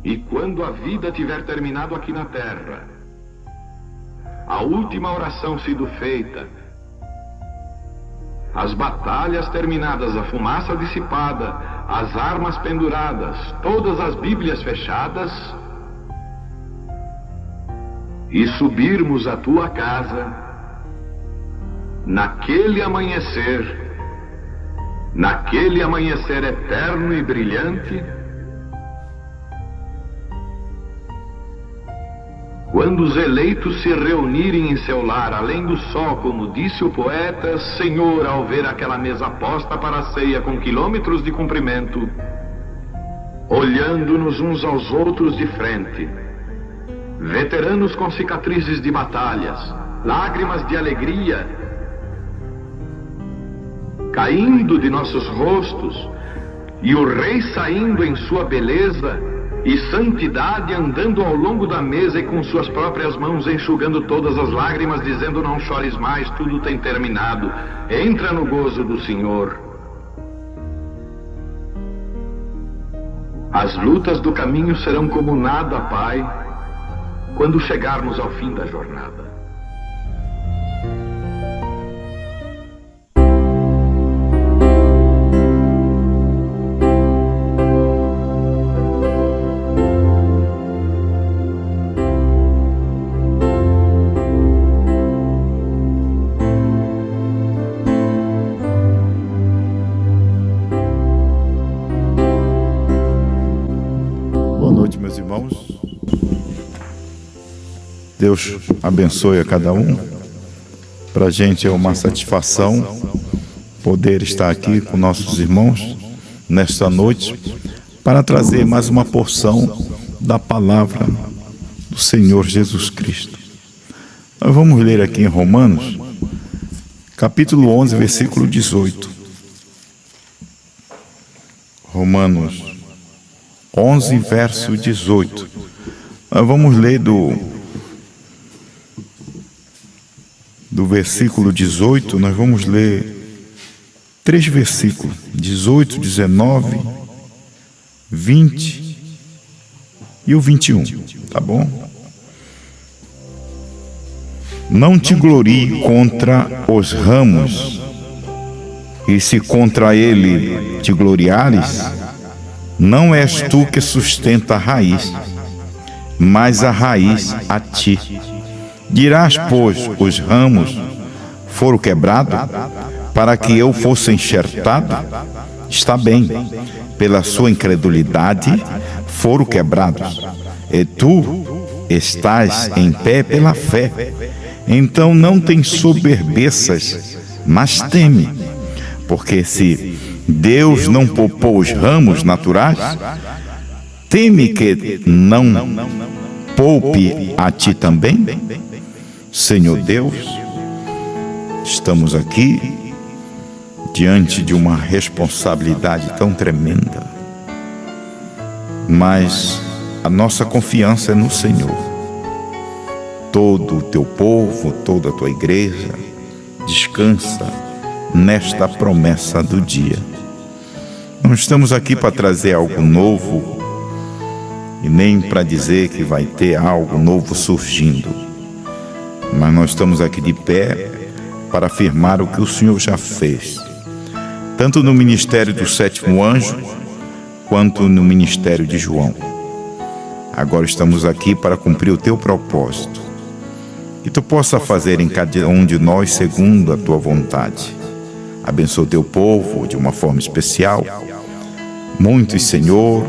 E quando a vida tiver terminado aqui na terra, a última oração sido feita, as batalhas terminadas, a fumaça dissipada, as armas penduradas, todas as Bíblias fechadas, e subirmos à tua casa, naquele amanhecer eterno e brilhante, quando os eleitos se reunirem em seu lar, além do sol, como disse o poeta, Senhor, ao ver aquela mesa posta para a ceia com quilômetros de comprimento, olhando-nos uns aos outros de frente, veteranos com cicatrizes de batalhas, lágrimas de alegria caindo de nossos rostos, e o rei saindo em sua beleza e santidade, andando ao longo da mesa e com suas próprias mãos enxugando todas as lágrimas, dizendo: não chores mais, tudo tem terminado, entra no gozo do Senhor. As lutas do caminho serão como nada, Pai, quando chegarmos ao fim da jornada. Meus irmãos, Deus abençoe a cada um. Para a gente é uma satisfação poder estar aqui com nossos irmãos nesta noite para trazer mais uma porção da palavra do Senhor Jesus Cristo. Nós vamos ler aqui em Romanos, capítulo 11, versículo 18. Romanos 11, verso 18. Nós vamos ler do versículo 18, nós vamos ler 3 versículos, 18, 19, 20 e o 21, tá bom? Não te glorie contra os ramos, e se contra ele te gloriares, não és tu que sustenta a raiz, mas a raiz a ti. Dirás, pois, os ramos foram quebrados, para que eu fosse enxertado? Está bem, pela sua incredulidade foram quebrados, e tu estás em pé pela fé. Então não te ensoberbeças, mas teme, porque se Deus não poupou os ramos naturais, teme que não poupe a ti também? Senhor Deus, estamos aqui diante de uma responsabilidade tão tremenda, mas a nossa confiança é no Senhor. Todo o teu povo, toda a tua igreja, descansa nesta promessa do dia. Não estamos aqui para trazer algo novo e nem para dizer que vai ter algo novo surgindo, mas nós estamos aqui de pé para afirmar o que o Senhor já fez, tanto no ministério do sétimo anjo quanto no ministério de João. Agora estamos aqui para cumprir o teu propósito, que tu possa fazer em cada um de nós segundo a tua vontade. Abençoa o teu povo de uma forma especial. Muitos, Senhor,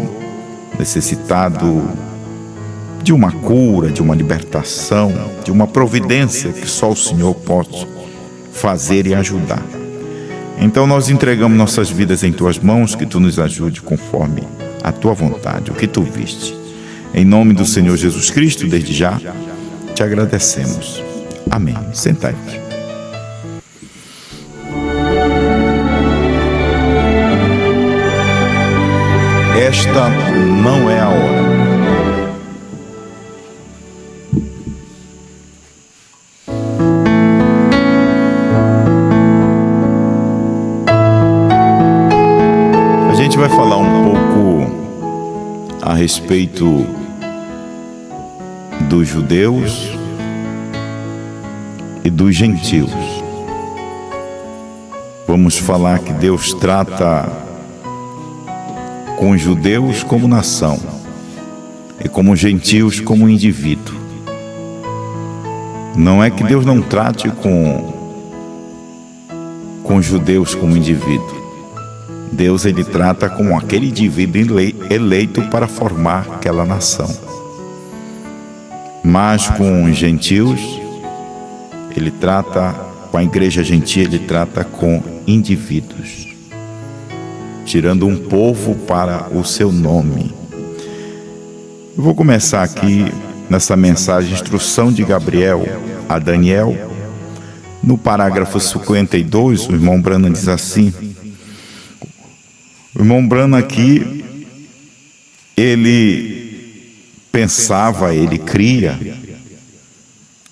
necessitado de uma cura, de uma libertação, de uma providência que só o Senhor pode fazer e ajudar. Então nós entregamos nossas vidas em tuas mãos, que tu nos ajude conforme a tua vontade, o que tu viste. Em nome do Senhor Jesus Cristo, desde já, te agradecemos. Amém. Sentai-te. Esta não é a hora. A gente vai falar um pouco a respeito dos judeus e dos gentios. Vamos falar que Deus trata com os judeus como nação e como gentios como indivíduo. Não é que Deus não trate com os judeus como indivíduo. Deus, ele trata com aquele indivíduo eleito para formar aquela nação. Mas com os gentios, ele trata, com a igreja gentia, ele trata com indivíduos, tirando um povo para o seu nome. Eu vou começar aqui nessa mensagem, instrução de Gabriel a Daniel. No parágrafo 52, o irmão Branham diz assim: o irmão Branham aqui, ele pensava, ele cria,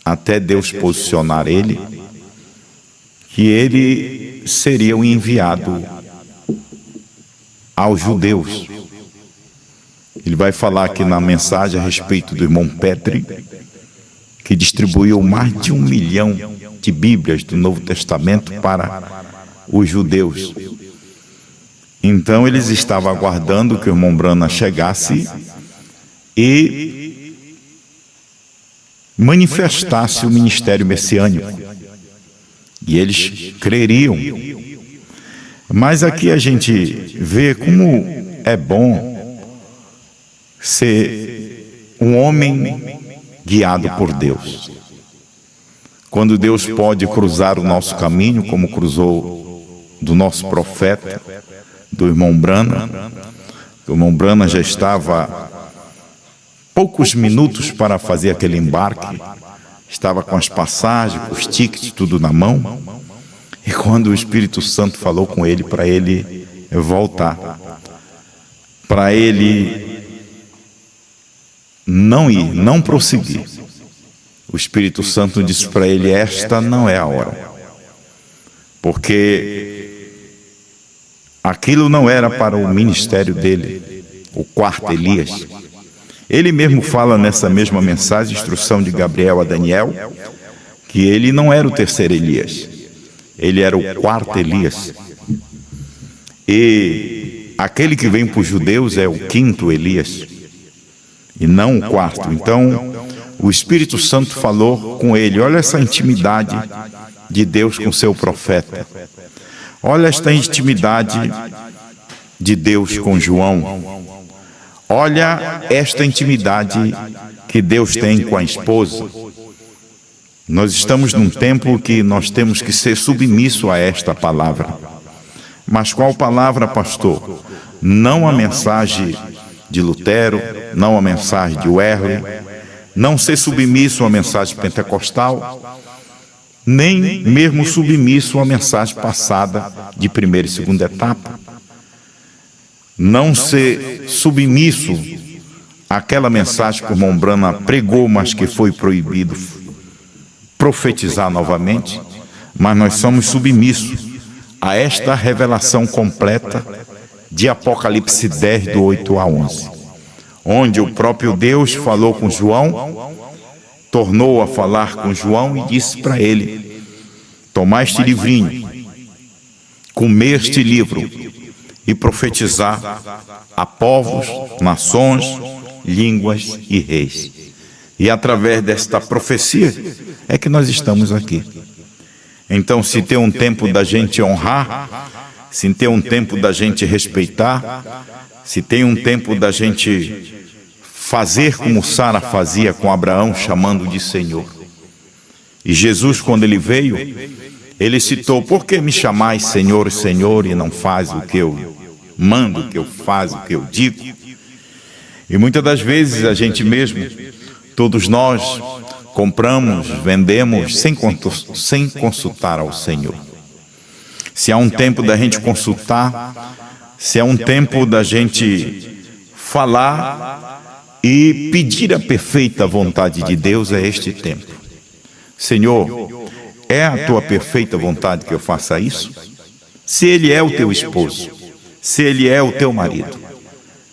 até Deus posicionar ele, que ele seria o enviado aos judeus. Ele vai falar aqui na mensagem a respeito do irmão Petri, que distribuiu mais de 1 milhão de Bíblias do Novo Testamento para os judeus. Então eles estavam aguardando que o irmão Branham chegasse e manifestasse o ministério messiânico. E eles creriam. Mas aqui a gente vê como é bom ser um homem guiado por Deus. Quando Deus pode cruzar o nosso caminho, como cruzou do nosso profeta, do irmão Branham. O irmão Branham já estava poucos minutos para fazer aquele embarque, estava com as passagens, com os tickets, tudo na mão, e quando o Espírito Santo falou com ele para ele voltar, para ele não ir, não prosseguir, o Espírito Santo disse para ele: esta não é a hora, porque aquilo não era para o ministério dele, o quarto Elias. Ele mesmo fala nessa mesma mensagem, instrução de Gabriel a Daniel, que ele não era o terceiro Elias, ele era o quarto Elias. E aquele que vem para os judeus é o quinto Elias, e não o quarto. Então, o Espírito Santo falou com ele. Olha essa intimidade de Deus com seu profeta. Olha esta intimidade de Deus com João. Olha esta intimidade que Deus tem com a esposa. Nós estamos num tempo que nós temos que ser submissos a esta palavra. Mas qual palavra, pastor? Não a mensagem de Lutero, não a mensagem de Wesley, não ser submisso à mensagem pentecostal, nem mesmo submisso à mensagem passada de primeira e segunda etapa. Não ser submisso àquela mensagem que o irmão Branham pregou, mas que foi proibido profetizar novamente. Mas nós somos submissos a esta revelação completa de Apocalipse 10, do 8 a 11, onde o próprio Deus falou com João, tornou a falar com João e disse para ele: tomar este livrinho, comer este livro e profetizar a povos, nações, línguas e reis. E através desta profecia é que nós estamos aqui. Então, se tem um tempo da gente honrar, se tem um tempo da gente respeitar, se tem um tempo da gente fazer como Sara fazia com Abraão, chamando de Senhor. E Jesus, quando ele veio, ele citou: por que me chamais Senhor, Senhor, e não faz o que eu mando, o que eu faço, o que eu digo? E muitas das vezes a gente mesmo, todos nós, compramos, vendemos sem consultar ao Senhor. Se há um tempo da gente consultar, se há um tempo da gente falar e pedir a perfeita vontade de Deus, é este tempo. Senhor, é a tua perfeita vontade que eu faça isso? Se ele é o teu esposo, se ele é o teu marido,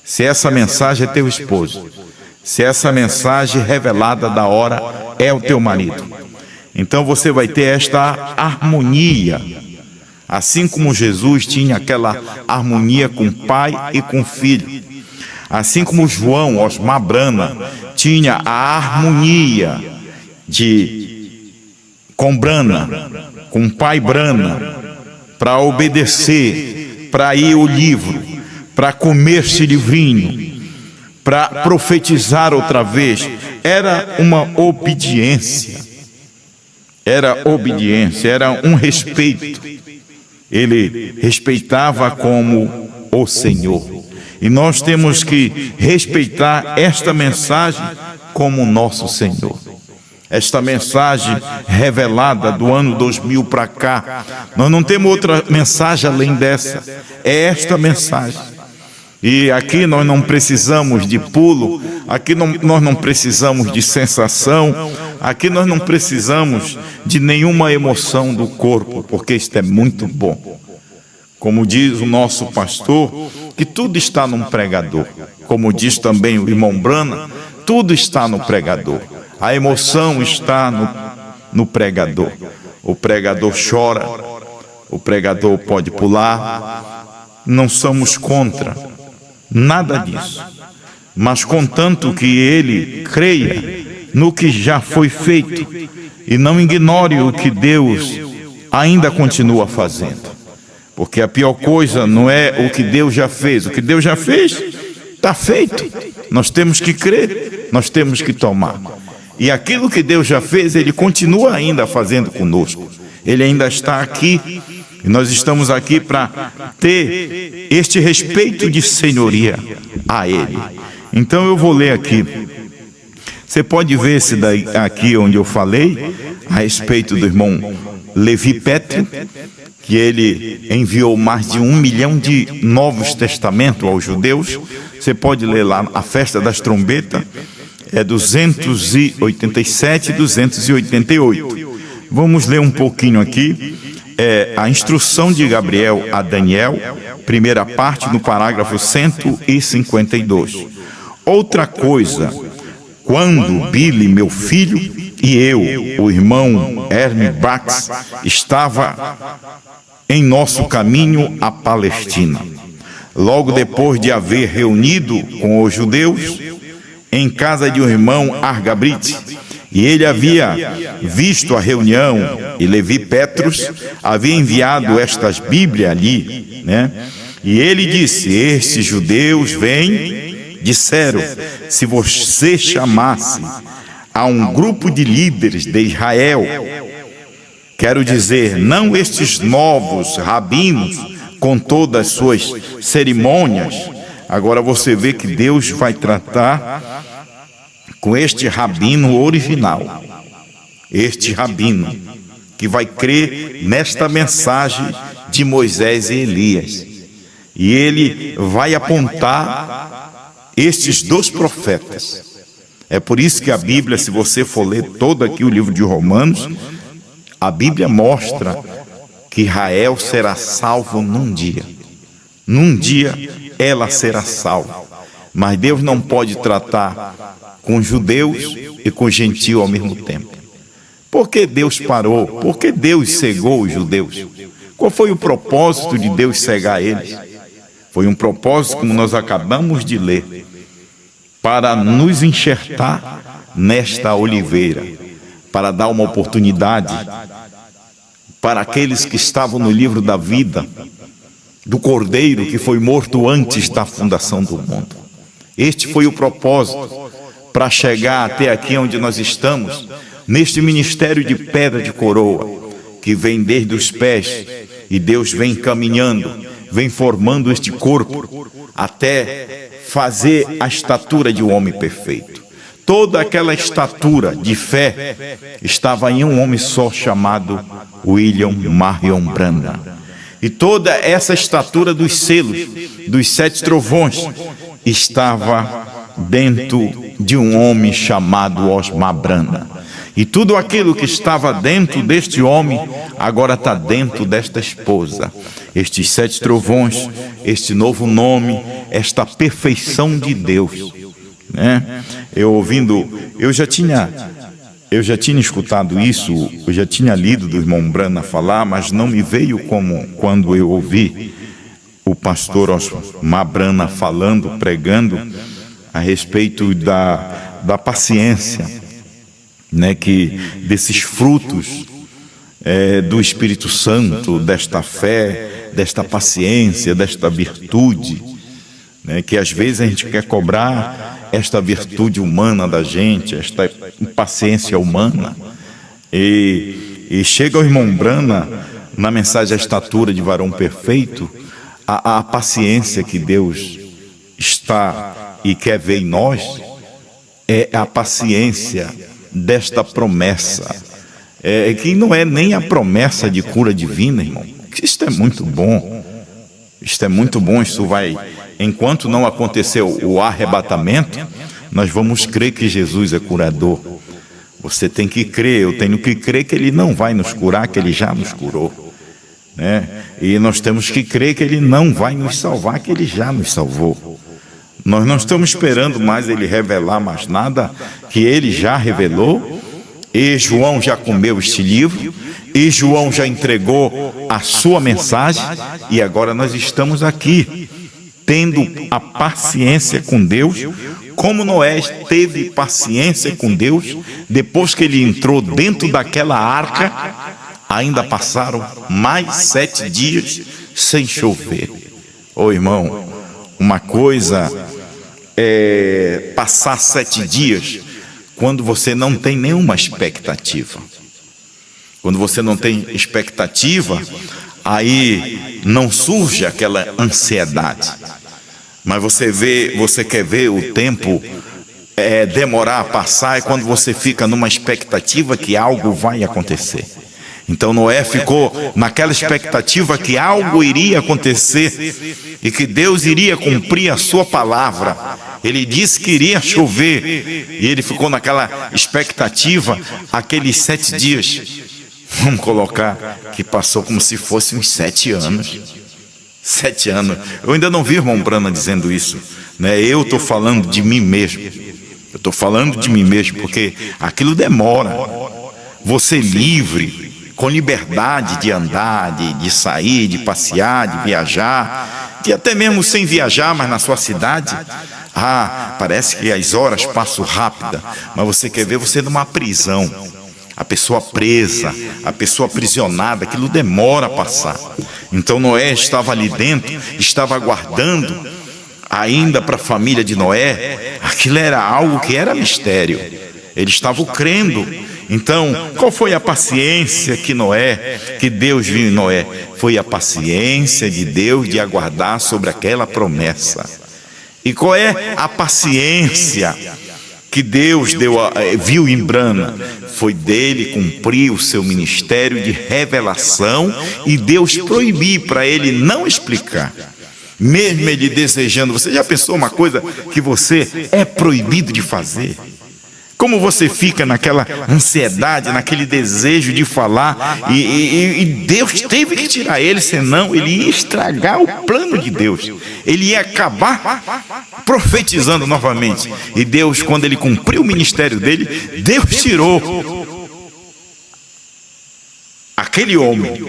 se essa mensagem é teu esposo, se essa mensagem revelada da hora é o teu marido. Então você vai ter esta harmonia, assim como Jesus tinha aquela harmonia com o pai e com o filho, assim como João Osmar Brana tinha a harmonia com Brana, com o pai Brana, para obedecer, para ir ao livro, para comer este livrinho, para profetizar outra vez. Era uma obediência, era um respeito. Ele respeitava como o Senhor. E nós temos que respeitar esta mensagem como nosso Senhor. Esta mensagem revelada do ano 2000 para cá, nós não temos outra mensagem além dessa. É esta mensagem. E aqui nós não precisamos de pulo, aqui nós não precisamos de sensação, aqui nós não precisamos de nenhuma emoção do corpo, porque isto é muito bom. Como diz o nosso pastor, que tudo está num pregador. Como diz também o irmão Brana, tudo está no pregador. A emoção está no pregador. O pregador chora, o pregador pode pular. Não somos contra nada disso. Mas contanto que ele creia no que já foi feito e não ignore o que Deus ainda continua fazendo. Porque a pior coisa não é o que Deus já fez. O que Deus já fez, está feito. Nós temos que crer, nós temos que tomar. E aquilo que Deus já fez, Ele continua ainda fazendo conosco. Ele ainda está aqui. E nós estamos aqui para ter este respeito de senhoria a Ele. Então eu vou ler aqui. Você pode ver esse daí, aqui onde eu falei, a respeito do irmão Levi Petro, que ele enviou mais de 1 milhão de Novos Testamentos aos judeus. Você pode ler lá a Festa das Trombetas, é 287 e 288. Vamos ler um pouquinho aqui, a instrução de Gabriel a Daniel, primeira parte, no parágrafo 152. Outra coisa, quando Billy, meu filho, e eu, o irmão Hermes Bax, estava em nosso caminho à Palestina. Logo depois de haver reunido com os judeus em casa de um irmão Argabrite, e ele havia visto a reunião, e Levi Petros havia enviado estas Bíblias ali, né? E ele disse: estes judeus disseram, se você chamasse a um grupo de líderes de Israel, quero dizer, não estes novos rabinos com todas as suas cerimônias. Agora você vê que Deus vai tratar com este rabino original, este rabino que vai crer nesta mensagem de Moisés e Elias. E ele vai apontar estes dois profetas. É por isso que a Bíblia, se você for ler todo aqui o livro de Romanos, a Bíblia mostra que Israel será salvo num dia. Num dia ela será salva. Mas Deus não pode tratar com judeus e com gentio ao mesmo tempo. Por que Deus parou? Por que Deus cegou os judeus? Qual foi o propósito de Deus cegar eles? Foi um propósito, como nós acabamos de ler, para nos enxertar nesta oliveira, para dar uma oportunidade para aqueles que estavam no livro da vida do Cordeiro que foi morto antes da fundação do mundo. Este foi o propósito para chegar até aqui onde nós estamos, neste ministério de pedra de coroa, que vem desde os pés, e Deus vem caminhando, vem formando este corpo, até fazer a estatura de um homem perfeito. Toda aquela estatura de fé estava em um homem só, chamado William Marion Branham. E toda essa estatura dos selos, dos 7 trovões, estava dentro de um homem chamado Osmar Branham. E tudo aquilo que estava dentro deste homem, agora está dentro desta esposa. Estes 7 trovões, este novo nome, esta perfeição de Deus, né? Eu já tinha escutado isso, eu já tinha lido do irmão Brana falar, mas não me veio como quando eu ouvi o pastor Osmar Brana falando, pregando a respeito da paciência, né, que desses frutos do Espírito Santo, desta fé, desta paciência, desta virtude, né, que às vezes a gente quer cobrar esta virtude humana da gente, esta paciência humana, e chega o irmão Brana na mensagem A Estatura de Varão Perfeito, a paciência que Deus está e quer ver em nós é a paciência desta promessa, que não é nem a promessa de cura divina, irmão. Isto é muito bom, isto é muito bom. Isso vai, enquanto não aconteceu o arrebatamento, nós vamos crer que Jesus é curador. Você tem que crer, eu tenho que crer que Ele não vai nos curar, que Ele já nos curou, né? E nós temos que crer que Ele não vai nos salvar, que Ele já nos salvou. Nós não estamos esperando mais Ele revelar mais nada, que Ele já revelou. E João já comeu este livro, e João já entregou a sua mensagem, e agora nós estamos aqui, tendo a paciência com Deus, como Noé teve paciência com Deus. Depois que ele entrou dentro daquela arca, ainda passaram mais 7 dias sem chover. Ô irmão, uma coisa é passar 7 dias quando você não tem nenhuma expectativa. Quando você não tem expectativa, aí não surge aquela ansiedade. Mas você quer ver o tempo demorar a passar, é quando você fica numa expectativa que algo vai acontecer. Então Noé ficou naquela expectativa que algo iria acontecer e que Deus iria cumprir a sua palavra. Ele disse que iria chover e ele ficou naquela expectativa aqueles 7 dias. Vamos colocar que passou como se fosse uns 7 anos. 7 anos. Eu ainda não vi o irmão Brana dizendo isso, né? Eu estou falando de mim mesmo. Eu estou falando de mim mesmo porque aquilo demora. Você livre, com liberdade de andar, de sair, de passear, de viajar, de até mesmo sem viajar, mas na sua cidade. Parece que as horas passam rápida, mas você quer ver você numa prisão. A pessoa presa, a pessoa aprisionada, aquilo demora a passar. Então Noé estava ali dentro, estava aguardando ainda para a família de Noé. Aquilo era algo que era mistério. Eles estavam crendo. Então, qual foi a paciência que Deus viu em Noé? Foi a paciência de Deus de aguardar sobre aquela promessa. E qual é a paciência que Deus viu em Brana? Foi dele cumprir o seu ministério de revelação e Deus proibir para ele não explicar. Mesmo ele desejando. Você já pensou uma coisa que você é proibido de fazer? Como você fica naquela ansiedade, naquele desejo de falar, e Deus teve que tirar ele, senão ele ia estragar o plano de Deus. Ele ia acabar profetizando novamente. E Deus, quando ele cumpriu o ministério dele, Deus tirou aquele homem.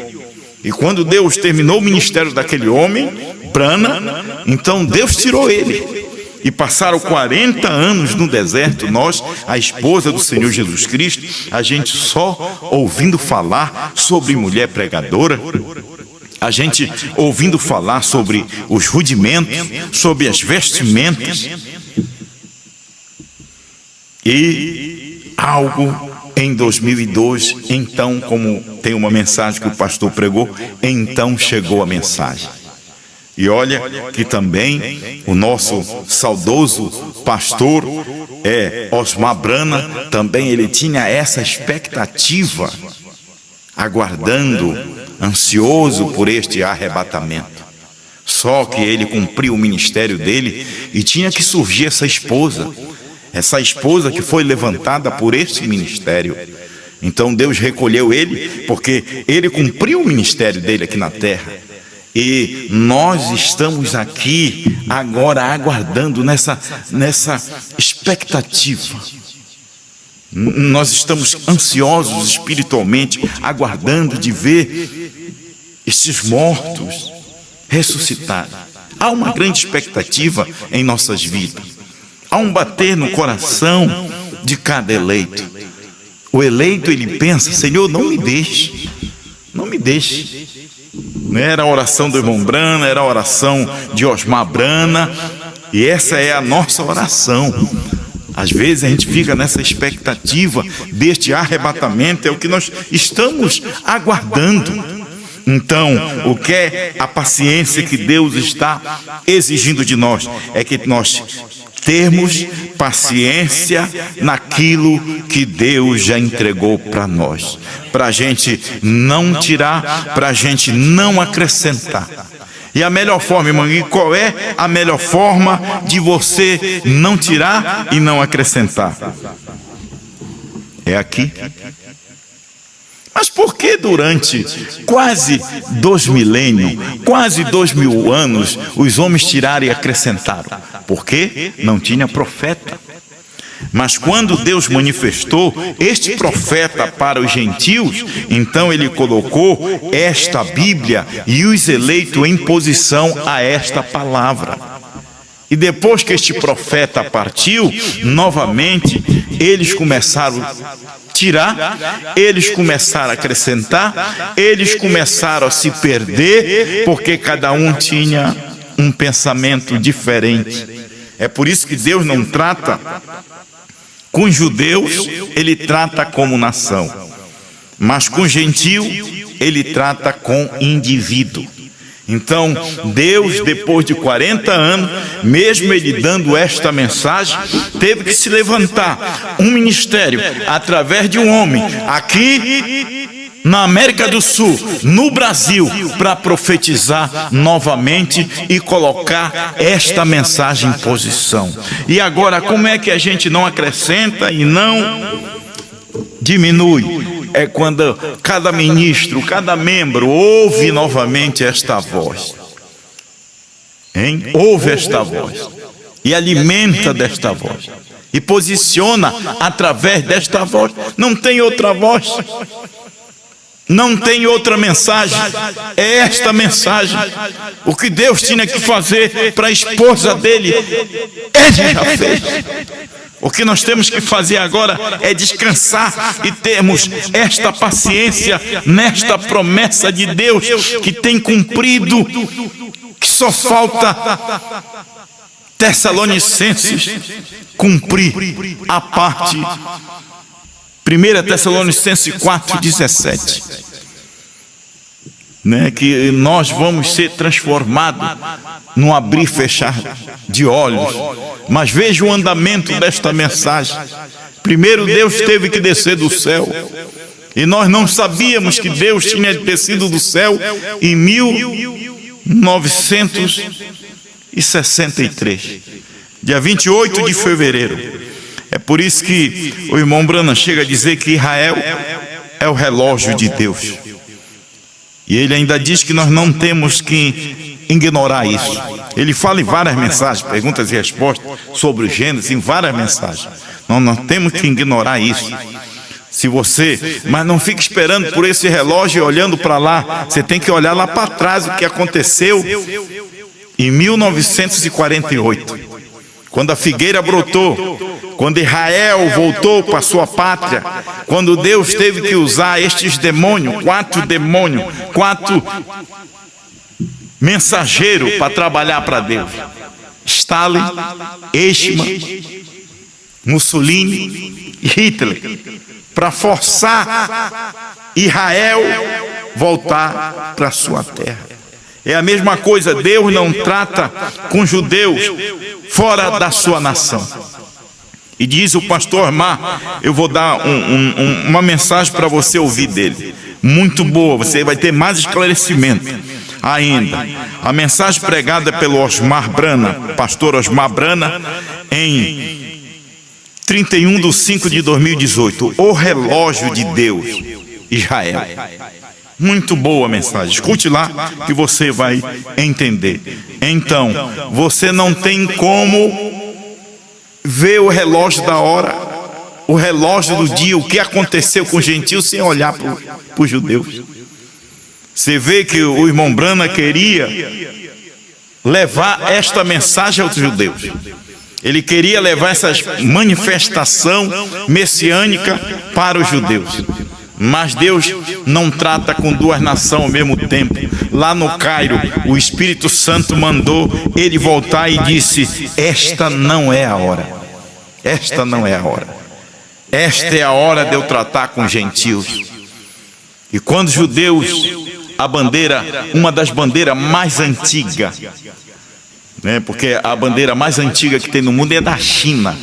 E quando Deus terminou o ministério daquele homem, Brana, então Deus tirou ele. E passaram 40 anos no deserto, nós, a esposa do Senhor Jesus Cristo, a gente só ouvindo falar sobre mulher pregadora, a gente ouvindo falar sobre os rudimentos, sobre as vestimentas. E algo em 2002, então, como tem uma mensagem que o pastor pregou, então chegou a mensagem. E olha que também o nosso saudoso pastor Osmar Brana, também ele tinha essa expectativa, aguardando, ansioso por este arrebatamento. Só que ele cumpriu o ministério dele e tinha que surgir essa esposa. essa esposa que foi levantada por esse ministério. Então Deus recolheu ele, porque ele cumpriu o ministério dele aqui na terra. E nós estamos aqui agora aguardando nessa expectativa. Nós estamos ansiosos espiritualmente, aguardando de ver esses mortos ressuscitarem. Há uma grande expectativa em nossas vidas. Há um bater no coração de cada eleito. O eleito, ele pensa: Senhor, não me deixe, não me deixe. Era a oração do irmão Brana, era a oração de Osmar Brana, e essa é a nossa oração. Às vezes a gente fica nessa expectativa deste arrebatamento, é o que nós estamos aguardando. Então, o que é a paciência que Deus está exigindo de nós? É que nós termos paciência naquilo que Deus já entregou para nós, para a gente não tirar, para a gente não acrescentar. E a melhor forma, irmão, e qual é a melhor forma de você não tirar e não acrescentar? É aqui. Mas por que durante quase 2 milênios, quase 2.000 anos, os homens tiraram e acrescentaram? Porque não tinha profeta. Mas quando Deus manifestou este profeta para os gentios, então ele colocou esta Bíblia e os eleitos em posição a esta palavra. E depois que este profeta partiu, novamente eles começaram a tirar, eles começaram a acrescentar, eles começaram a se perder, porque cada um tinha um pensamento diferente. É por isso que Deus não trata com judeus, ele trata como nação, mas com gentio, ele trata com indivíduo. Então, Deus, depois de 40 anos, mesmo ele dando esta mensagem, teve que se levantar um ministério através de um homem aqui na América do Sul, no Brasil, para profetizar novamente e colocar esta mensagem em posição. E agora, como é que a gente não acrescenta e não diminui? É quando cada ministro, cada membro ouve novamente esta voz. Ouve esta voz e alimenta desta voz e posiciona através desta voz. Não tem outra voz, não tem outra mensagem, é esta mensagem. O que Deus tinha que fazer para a esposa dele, ele já fez. O que nós temos que fazer agora é descansar e termos esta paciência nesta promessa de Deus que tem cumprido, que só falta Tessalonicenses cumprir a parte. 1 Tessalonicenses 4:17, que nós vamos ser transformados num abrir e fechar de olhos. Mas veja o andamento desta mensagem. Primeiro Deus teve que descer do céu, e nós não sabíamos que Deus tinha descido do céu em 1963, dia 28 de fevereiro. É por isso que o irmão Brana chega a dizer que Israel é o relógio de Deus. E ele ainda diz que nós não temos que ignorar isso. Ele fala em várias mensagens, perguntas e respostas sobre o Gênesis, em várias mensagens. Nós não temos que ignorar isso. Mas não fique esperando por esse relógio e olhando para lá. Você tem que olhar lá para trás o que aconteceu em 1948. Quando a figueira brotou, quando Israel voltou para sua pátria, quando Deus teve que usar estes demônios, 4 demônios, 4 mensageiros para trabalhar para Deus: Stalin, Eichmann, Mussolini e Hitler, para forçar Israel voltar para sua terra. É a mesma coisa, Deus não trata com judeus fora da sua nação. E diz o pastor Osmar, eu vou dar uma mensagem para você ouvir dele, muito boa, você vai ter mais esclarecimento ainda. A mensagem pregada pelo Osmar Brana, pastor Osmar Brana, em 31/5/2018, o relógio de Deus, Israel. Muito boa a mensagem, escute lá que você vai entender. Então, você não tem como ver o relógio da hora, o relógio do dia, o que aconteceu com os gentios, sem olhar para os judeus. Você vê que o irmão Brana queria levar esta mensagem aos judeus. Ele queria levar essa manifestação messiânica para os judeus. Mas Deus não trata com duas nações ao mesmo tempo. Lá no Cairo, o Espírito Santo mandou ele voltar e disse: esta não é a hora. Esta não é a hora. Esta é a hora de eu tratar com gentios. E quando os judeus, a bandeira, uma das bandeiras mais antigas, porque a bandeira mais antiga que tem no mundo é da China,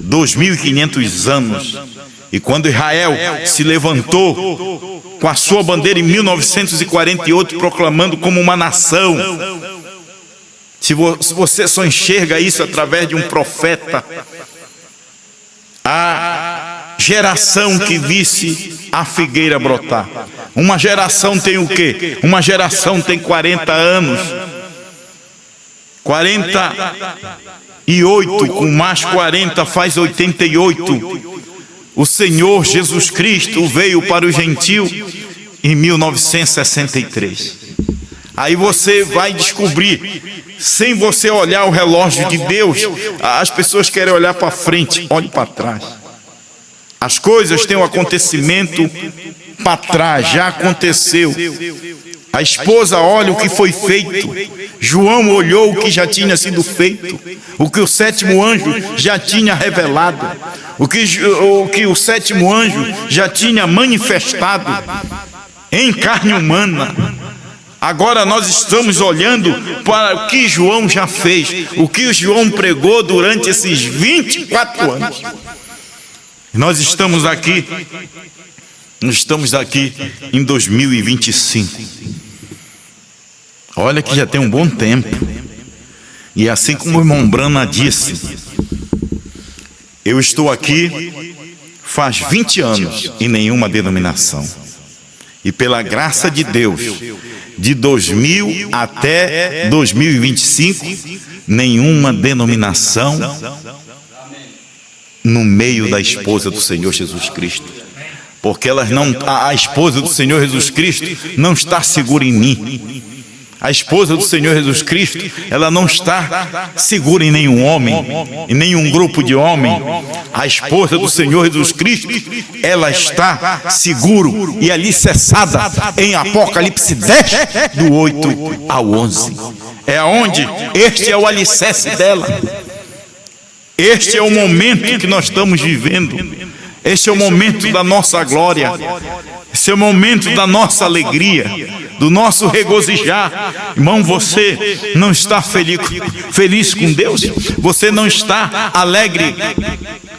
2.500 anos. E quando Israel se levantou com a sua bandeira em 1948, proclamando como uma nação, se você só enxerga isso através de um profeta, a geração que visse a figueira brotar. Uma geração tem o quê? Uma geração tem 40 anos. 48 com mais 40 faz 88. O Senhor Jesus Cristo veio para o gentio em 1963. Aí você vai descobrir, sem você olhar o relógio de Deus, as pessoas querem olhar para frente, olhe para trás. As coisas têm um acontecimento para trás, já aconteceu. A esposa olha o que foi feito. João olhou o que já tinha sido feito, o que o sétimo anjo já tinha revelado, o que o sétimo anjo já tinha manifestado em carne humana. Agora nós estamos olhando para o que João já fez, o que o João pregou durante esses 24 anos. Nós estamos aqui em 2025. Olha que já tem um bom tempo. E assim como o irmão Brana disse, eu estou aqui faz 20 anos em nenhuma denominação. E pela graça de Deus, de 2000 até 2025, nenhuma denominação no meio da esposa do Senhor Jesus Cristo. Porque a esposa do Senhor Jesus Cristo não está segura em mim. A esposa do Senhor Jesus Cristo, ela não está segura em nenhum homem, em nenhum grupo de homem. A esposa do Senhor Jesus Cristo, ela está seguro e alicerçada em Apocalipse 10, do 8 ao 11. É onde este é o alicerce dela. Este é o momento que nós estamos vivendo. Este é o momento da nossa glória. Esse é o momento da nossa alegria, do nosso regozijar. Irmão, você não está feliz com Deus? Você não está alegre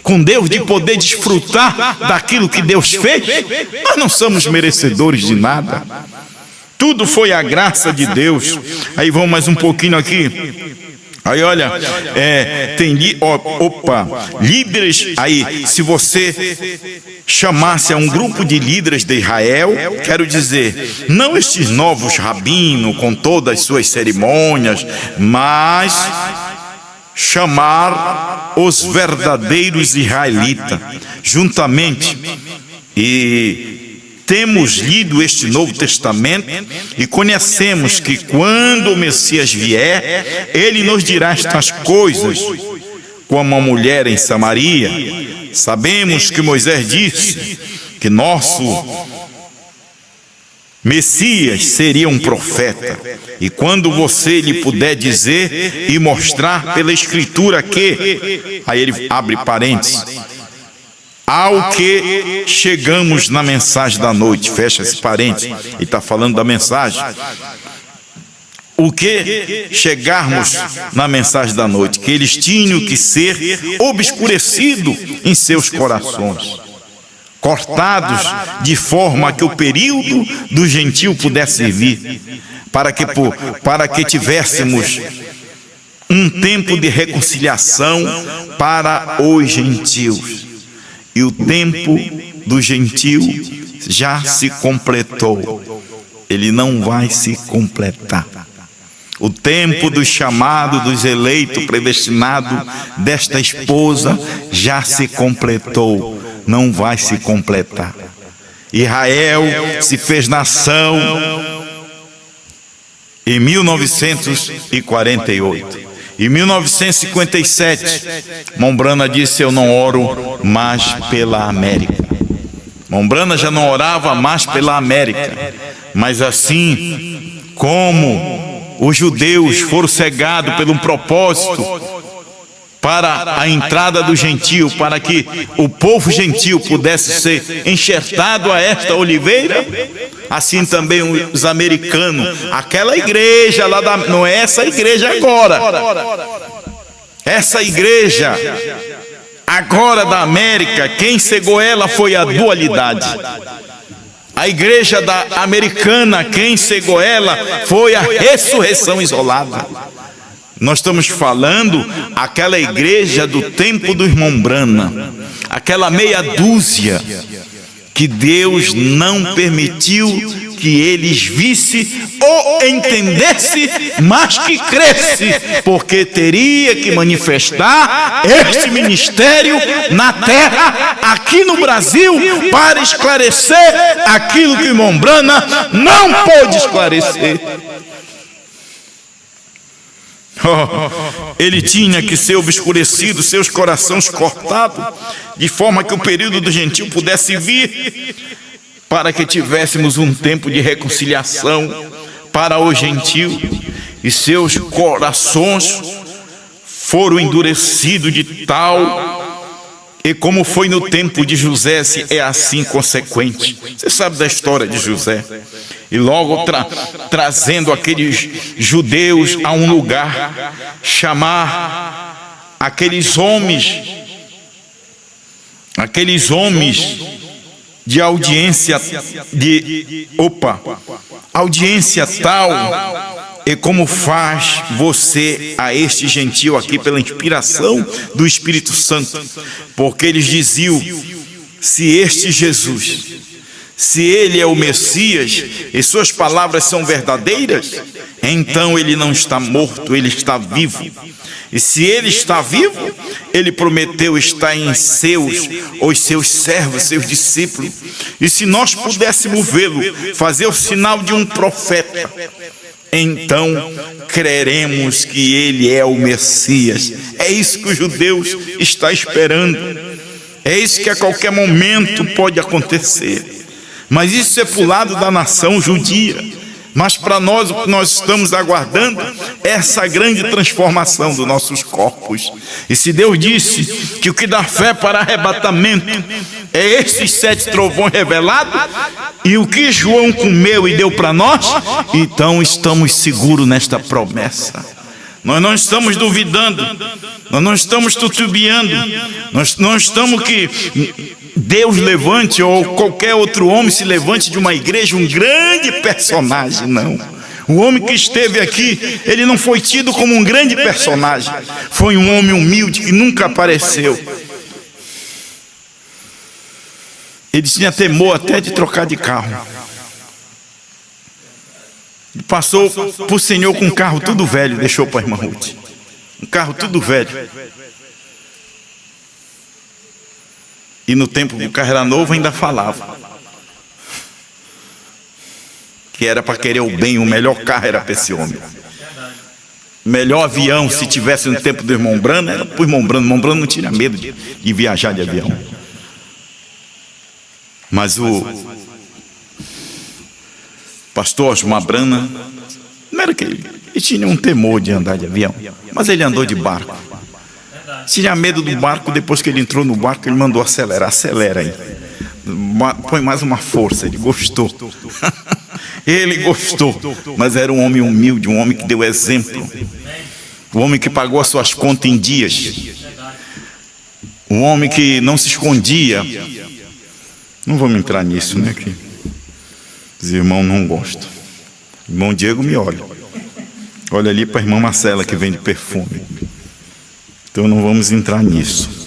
com Deus de poder desfrutar daquilo que Deus fez? Nós não somos merecedores de nada. Tudo foi a graça de Deus. Aí vamos mais um pouquinho aqui. Aí olha, tem líderes aí. Se você chamasse a um grupo de líderes de Israel, quero dizer, não estes novos rabinos com todas as suas cerimônias, mas chamar os verdadeiros israelitas juntamente. E temos lido este Novo Testamento e conhecemos que quando o Messias vier, ele nos dirá estas coisas, como a mulher em Samaria. Sabemos que Moisés disse que nosso Messias seria um profeta. E quando você lhe puder dizer e mostrar pela Escritura que, aí ele abre parênteses, ao que chegamos na mensagem da noite, fecha esse parênteses, ele está falando da mensagem. O que chegarmos na mensagem da noite, que eles tinham que ser obscurecidos em seus corações, cortados de forma que o período do gentio pudesse vir, para que tivéssemos um tempo de reconciliação para os gentios. E o tempo do gentio já se completou. Ele não vai se completar. O tempo do chamado, dos eleitos, predestinado desta esposa já se completou. Não vai se completar. Israel se fez nação em 1948. Em 1957, Mombrana disse: eu não oro mais pela América. Mombrana já não orava mais pela América. Mas assim como os judeus foram cegados por um propósito para a entrada do gentio, para que o povo gentio pudesse ser enxertado a esta oliveira, assim também os americanos, aquela igreja lá não é essa igreja agora, essa igreja agora da América, quem cegou ela foi a dualidade. A igreja da americana, quem cegou ela foi a ressurreição isolada. Nós estamos falando aquela igreja do tempo do irmão Brana, aquela meia dúzia que Deus não permitiu que eles vissem ou entendessem, mas que crescem, porque teria que manifestar este ministério na terra, aqui no Brasil, para esclarecer aquilo que o irmão Brana não pôde esclarecer. Ele tinha que ser obscurecido, seus corações cortados, de forma que o período do gentio pudesse vir, para que tivéssemos um tempo de reconciliação para o gentio, e seus corações foram endurecidos de tal, e como foi no tempo de José, é assim consequente. Você sabe da história de José. E logo trazendo aqueles judeus a um lugar, chamar aqueles homens de audiência, audiência tal, e como faz você a este gentio aqui pela inspiração do Espírito Santo, porque eles diziam: se este Jesus, se ele é o Messias e suas palavras são verdadeiras, então ele não está morto, ele está vivo. E se ele está vivo, ele prometeu estar em os seus servos, seus discípulos. E se nós pudéssemos vê-lo, fazer o sinal de um profeta, então creremos que ele é o Messias. É isso que os judeus estão esperando. É isso que a qualquer momento pode acontecer. Mas isso é para o lado da nação judia. Mas para nós, o que nós estamos aguardando é essa grande transformação dos nossos corpos. E se Deus disse que o que dá fé para arrebatamento é esses 7 trovões revelados, e o que João comeu e deu para nós, então estamos seguros nesta promessa. Nós não estamos duvidando, nós não estamos titubeando, nós não estamos que Deus levante, ou qualquer outro homem se levante de uma igreja, um grande personagem, não. O homem que esteve aqui, ele não foi tido como um grande personagem, foi um homem humilde que nunca apareceu. Ele tinha temor até de trocar de carro. Passou para o Senhor com um carro tudo velho, deixou para a irmã Ruth. Um carro tudo velho. E no tempo que o carro era novo ainda falava que era para querer o bem, o melhor carro era para esse homem. O melhor avião, se tivesse no tempo do irmão Brana, era para o irmão Brana. O irmão Brana não tinha medo de viajar de avião. Mas o pastor Osmar Brana, não era que ele tinha um temor de andar de avião, mas ele andou de barco. Tinha medo do barco. Depois que ele entrou no barco, ele mandou acelerar. Acelera aí, põe mais uma força. Ele gostou. Ele gostou. Mas era um homem humilde, um homem que deu exemplo, um homem que pagou as suas contas em dias, um homem que não se escondia. Não vamos entrar nisso, né? Que os irmãos não gostam. O irmão Diego me olha. Olha ali para a irmã Marcela que vende perfume. Então não vamos entrar nisso.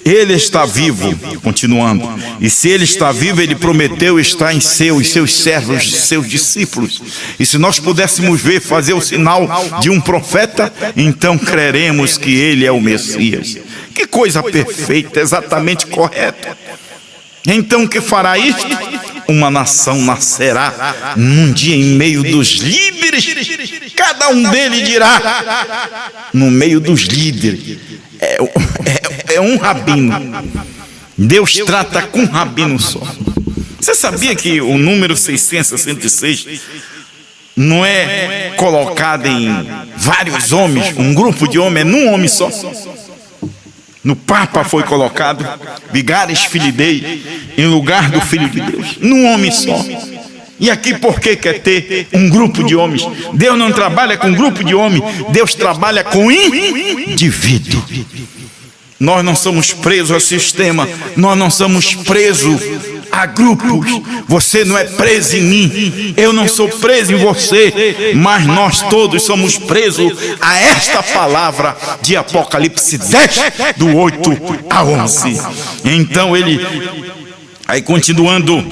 Ele está vivo, continuando. E se ele está vivo, ele prometeu estar em seus servos, seus discípulos. E se nós pudéssemos ver, fazer o sinal de um profeta, então creremos que ele é o Messias. Que coisa perfeita, exatamente correta. Então que fará isto? Uma nação nascerá num dia em meio dos líderes. Cada um deles dirá, no meio dos líderes, é um rabino. Deus trata com um rabino só. Você sabia que o número 666 não é colocado em vários homens, um grupo de homens, é num homem só? No Papa foi colocado Vigaris Filii Dei em lugar do Filho de Deus, num homem só. E aqui por que quer ter um grupo de homens? Deus não trabalha com grupo de homens, Deus trabalha com indivíduo. Nós não somos presos a sistema, nós não somos presos a grupos. Você não é preso em mim, eu não sou preso em você, mas nós todos somos presos a esta palavra de Apocalipse 10, do 8 a 11. Então ele, aí continuando,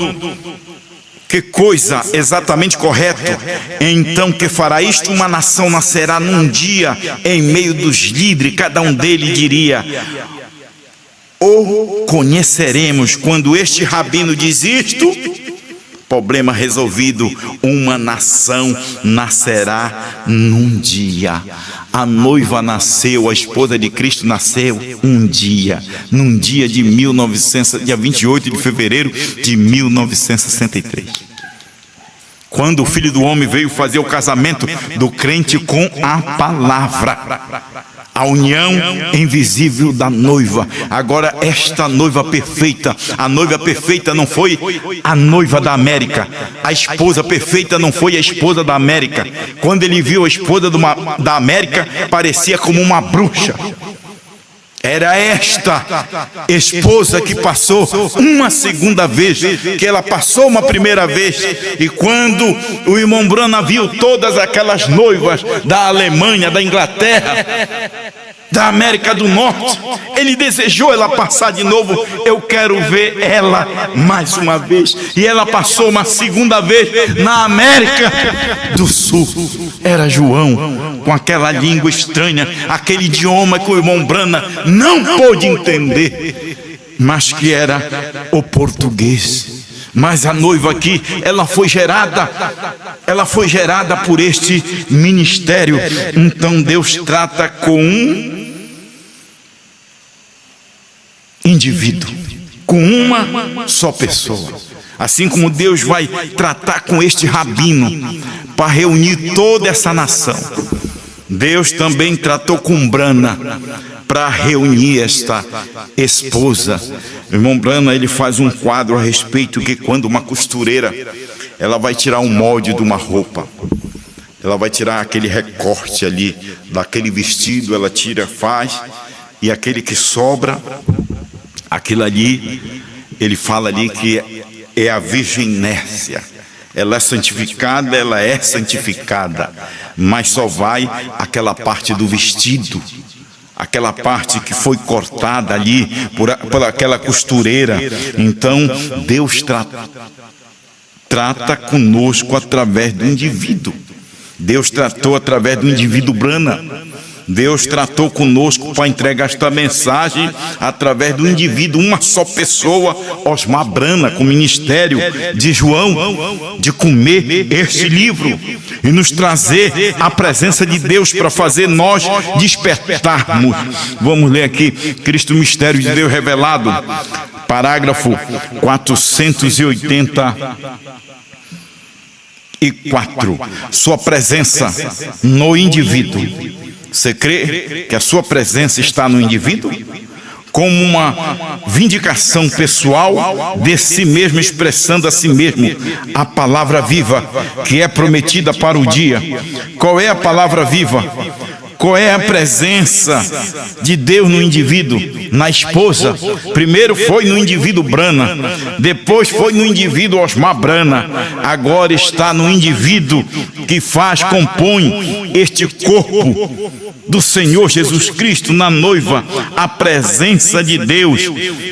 que coisa exatamente correta. Então que fará isto? Uma nação nascerá num dia em meio dos líderes, cada um deles diria, ou conheceremos. Quando este rabino diz isto, problema resolvido, uma nação nascerá num dia. A noiva nasceu, a esposa de Cristo nasceu um dia, num dia de dia 28 de fevereiro de 1963. Quando o Filho do Homem veio fazer o casamento do crente com a palavra, a união invisível da noiva. Agora esta noiva perfeita, a noiva perfeita não foi a noiva da América, a esposa perfeita não foi a esposa da América. Quando ele viu a esposa da América, parecia como uma bruxa. Era esta esposa que passou uma segunda vez, que ela passou uma primeira vez. E quando o irmão Brana viu todas aquelas noivas da Alemanha, da Inglaterra, da América do Norte, ele desejou ela passar de novo. Eu quero ver ela mais uma vez. E ela passou uma segunda vez na América do Sul. Era João, com aquela língua estranha, aquele idioma que o irmão Brana não pôde entender, mas que era o português. Mas a noiva aqui, ela foi gerada por este ministério. Então Deus trata com um indivíduo, com uma só pessoa. Assim como Deus vai tratar com este rabino para reunir toda essa nação, Deus também tratou com Brana para reunir esta esposa. O irmão Brana, ele faz um quadro a respeito que quando uma costureira, ela vai tirar um molde de uma roupa, ela vai tirar aquele recorte ali daquele vestido, ela tira, faz, e aquele que sobra, aquilo ali, ele fala ali que é a virgem Nércia. Ela é santificada, mas só vai aquela parte do vestido, aquela parte que foi cortada ali por aquela costureira. Então Deus trata conosco através do indivíduo. Deus tratou através do indivíduo Brana. Deus tratou conosco para entregar esta mensagem através do indivíduo, uma só pessoa, Osmar Brana, com o ministério de João, de comer este livro e nos trazer a presença de Deus para fazer nós despertarmos. Vamos ler aqui, Cristo, mistério de Deus revelado, parágrafo 484. Sua presença no indivíduo. Você crê que a sua presença está no indivíduo? Como uma vindicação pessoal de si mesmo, expressando a si mesmo a palavra viva que é prometida para o dia. Qual é a palavra viva? Qual é a presença de Deus no indivíduo? Na esposa. Primeiro foi no indivíduo Brana, depois foi no indivíduo Osmar Brana, agora está no indivíduo que compõe este corpo do Senhor Jesus Cristo, na noiva. A presença de Deus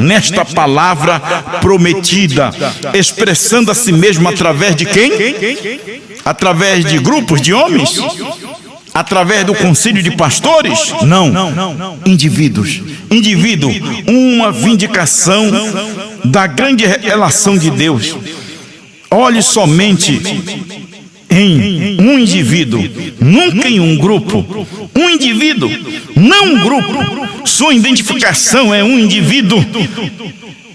nesta palavra prometida, expressando a si mesmo através de quem? Através de grupos de homens? Através do concílio de pastores? Não. Indivíduos. Indivíduo, uma vindicação da grande revelação de Deus. Olhe somente em um indivíduo, nunca em um grupo. Um indivíduo, não um grupo. Sua identificação é um indivíduo.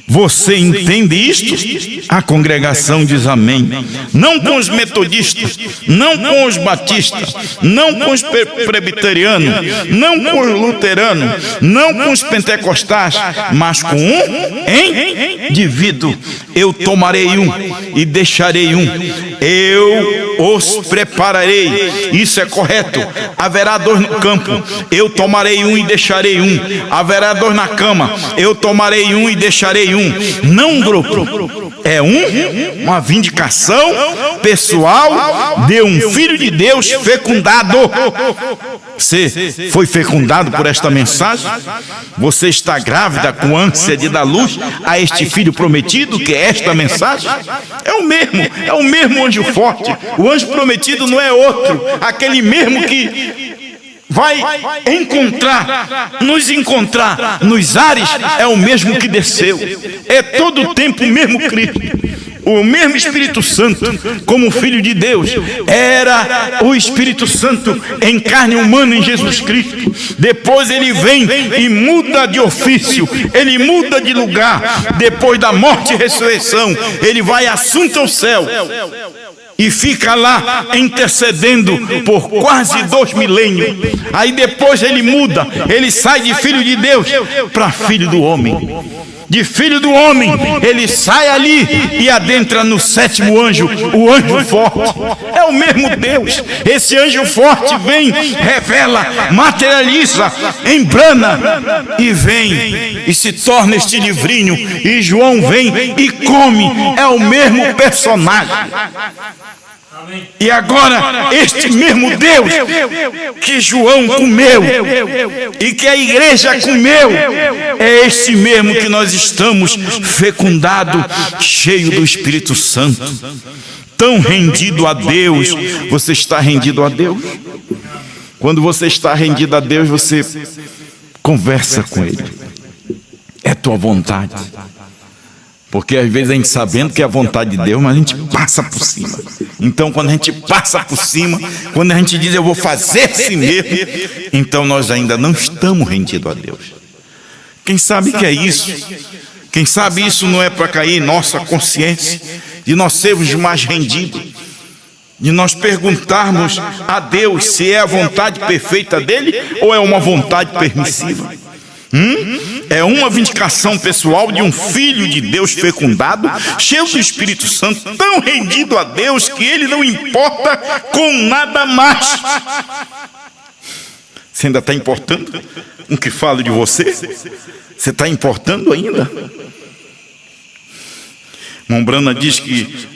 Você entende isto? A congregação diz amém. Não com os metodistas, não com os batistas, não com os presbiterianos, não com os luteranos, não com os pentecostais, mas com um indivíduo. Eu tomarei um e deixarei um. Eu os prepararei. Isso é correto. Haverá dois no campo. Eu tomarei um e deixarei um. Haverá dois na cama. Eu tomarei um e deixarei um. Não um grupo. É uma vindicação pessoal de um filho de Deus fecundado. Você foi fecundado por esta mensagem? Você está grávida com ânsia de dar luz a este filho prometido, que é esta mensagem? É o mesmo anjo forte. O anjo prometido não é outro, aquele mesmo que vai nos encontrar nos ares, é o mesmo que desceu. É todo o tempo o mesmo Cristo, o mesmo Espírito Santo, como Filho de Deus. Era o Espírito Santo em carne humana em Jesus Cristo. Depois ele vem e muda de ofício, ele muda de lugar. Depois da morte e ressurreição, ele vai assunto ao céu e fica lá intercedendo por quase 2 milênios. Aí depois ele muda, ele sai de filho de Deus para filho do homem. De filho do homem, ele sai ali e adentra no 7º anjo, o anjo forte. É o mesmo Deus. Esse anjo forte vem, revela, materializa, embrana e vem e se torna este livrinho. E João vem e come. É o mesmo personagem. E agora, este mesmo Deus que João comeu e que a igreja comeu, é este mesmo que nós estamos fecundado, cheio do Espírito Santo, tão rendido a Deus. Você está rendido a Deus? Quando você está rendido a Deus, você conversa com Ele. É tua vontade. Porque às vezes a gente sabendo que é a vontade de Deus, mas a gente passa por cima. Então quando a gente passa por cima, quando a gente diz eu vou fazer assim mesmo, então nós ainda não estamos rendidos a Deus. Quem sabe que é isso? Quem sabe isso não é para cair em nossa consciência, de nós sermos mais rendidos, de nós perguntarmos a Deus se é a vontade perfeita dele ou é uma vontade permissiva. É uma vindicação pessoal de um filho de Deus fecundado, cheio do Espírito Santo, tão rendido a Deus que ele não importa com nada mais. Você ainda está importando com o que falo de você? Você está importando ainda? Mombrana diz que